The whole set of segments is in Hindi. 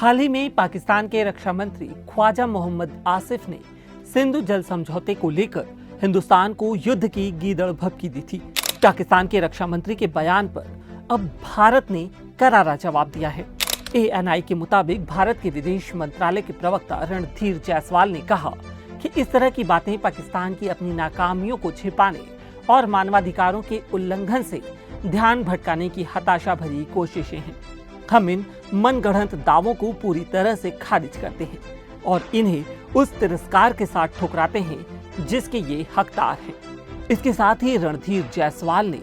हाल ही में पाकिस्तान के रक्षा मंत्री ख्वाजा मोहम्मद आसिफ ने सिंधु जल समझौते को लेकर हिंदुस्तान को युद्ध की गीदड़ भभकी दी थी। पाकिस्तान के रक्षा मंत्री के बयान पर अब भारत ने करारा जवाब दिया है। ANI के मुताबिक भारत के विदेश मंत्रालय के प्रवक्ता रणधीर जायसवाल ने कहा कि इस तरह की बातें पाकिस्तान की अपनी नाकामियों को छिपाने और मानवाधिकारों के उल्लंघन से ध्यान भटकाने की हताशा भरी कोशिशें हैं। हम इन मनगढ़ंत दावों को पूरी तरह से खारिज करते हैं और इन्हें उस तिरस्कार के साथ ठुकराते हैं जिसके ये हकदार हैं। इसके साथ ही रणधीर जायसवाल ने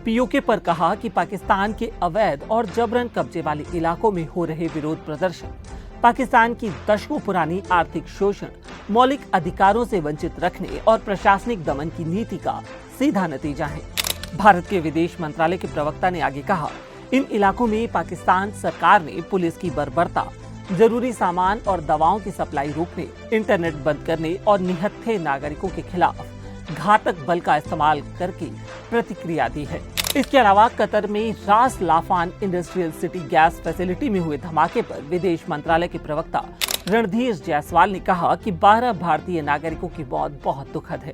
POK पर कहा कि पाकिस्तान के अवैध और जबरन कब्जे वाले इलाकों में हो रहे विरोध प्रदर्शन पाकिस्तान की दशकों पुरानी आर्थिक शोषण, मौलिक अधिकारों से वंचित रखने और प्रशासनिक दमन की नीति का सीधा नतीजा है। भारत के विदेश मंत्रालय के प्रवक्ता ने आगे कहा, इन इलाकों में पाकिस्तान सरकार ने पुलिस की बर्बरता, जरूरी सामान और दवाओं की सप्लाई रोकने, इंटरनेट बंद करने और निहत्थे नागरिकों के खिलाफ घातक बल का इस्तेमाल करके प्रतिक्रिया दी है। इसके अलावा कतर में रास लाफान इंडस्ट्रियल सिटी गैस फैसिलिटी में हुए धमाके पर विदेश मंत्रालय के प्रवक्ता रणधीर जायसवाल ने कहा कि 12 भारतीय नागरिकों की मौत बहुत दुखद है।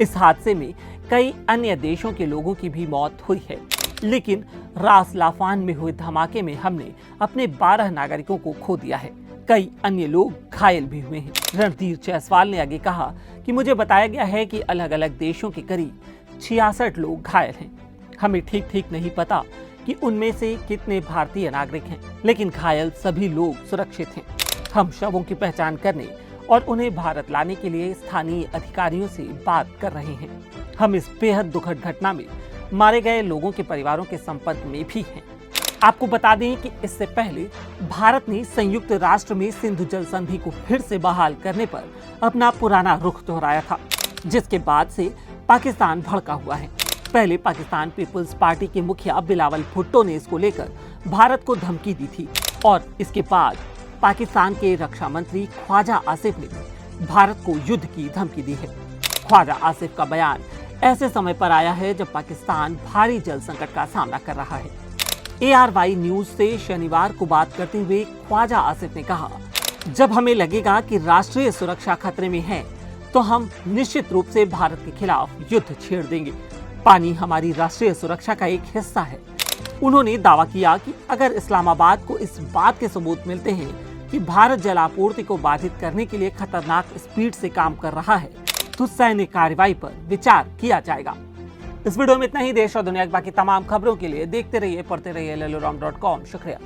इस हादसे में कई अन्य देशों के लोगों की भी मौत हुई है, लेकिन रास लाफान में हुए धमाके में हमने अपने 12 नागरिकों को खो दिया है। कई अन्य लोग घायल भी हुए हैं। रणधीर जायसवाल ने आगे कहा कि मुझे बताया गया है कि अलग अलग देशों के करीब 66 लोग घायल हैं। हमें ठीक नहीं पता कि उनमें से कितने भारतीय नागरिक हैं, लेकिन घायल सभी लोग सुरक्षित हैं। हम शवों की पहचान करने और उन्हें भारत लाने के लिए स्थानीय अधिकारियों से बात कर रहे हैं। हम इस बेहद दुखद घटना में मारे गए लोगों के परिवारों के संपर्क में भी हैं। आपको बता दें कि इससे पहले भारत ने संयुक्त राष्ट्र में सिंधु जल संधि को फिर से बहाल करने पर अपना पुराना रुख दोहराया था, जिसके बाद से पाकिस्तान भड़का हुआ है। पहले पाकिस्तान पीपुल्स पार्टी के मुखिया बिलावल भुट्टो ने इसको लेकर भारत को धमकी दी थी और इसके बाद पाकिस्तान के रक्षा मंत्री ख्वाजा आसिफ ने भारत को युद्ध की धमकी दी है। ख्वाजा आसिफ का बयान ऐसे समय पर आया है जब पाकिस्तान भारी जल संकट का सामना कर रहा है। ARY न्यूज से शनिवार को बात करते हुए ख्वाजा आसिफ ने कहा, जब हमें लगेगा कि राष्ट्रीय सुरक्षा खतरे में है तो हम निश्चित रूप से भारत के खिलाफ युद्ध छेड़ देंगे। पानी हमारी राष्ट्रीय सुरक्षा का एक हिस्सा है। उन्होंने दावा किया कि अगर इस्लामाबाद को इस बात के सबूत मिलते हैं कि भारत जलापूर्ति को बाधित करने के लिए खतरनाक स्पीड से काम कर रहा है तो सैन्य कार्रवाई पर विचार किया जाएगा। इस वीडियो में इतना ही। देश और दुनिया की बाकी तमाम खबरों के लिए देखते रहिए, पढ़ते रहिए LLOram.com। शुक्रिया।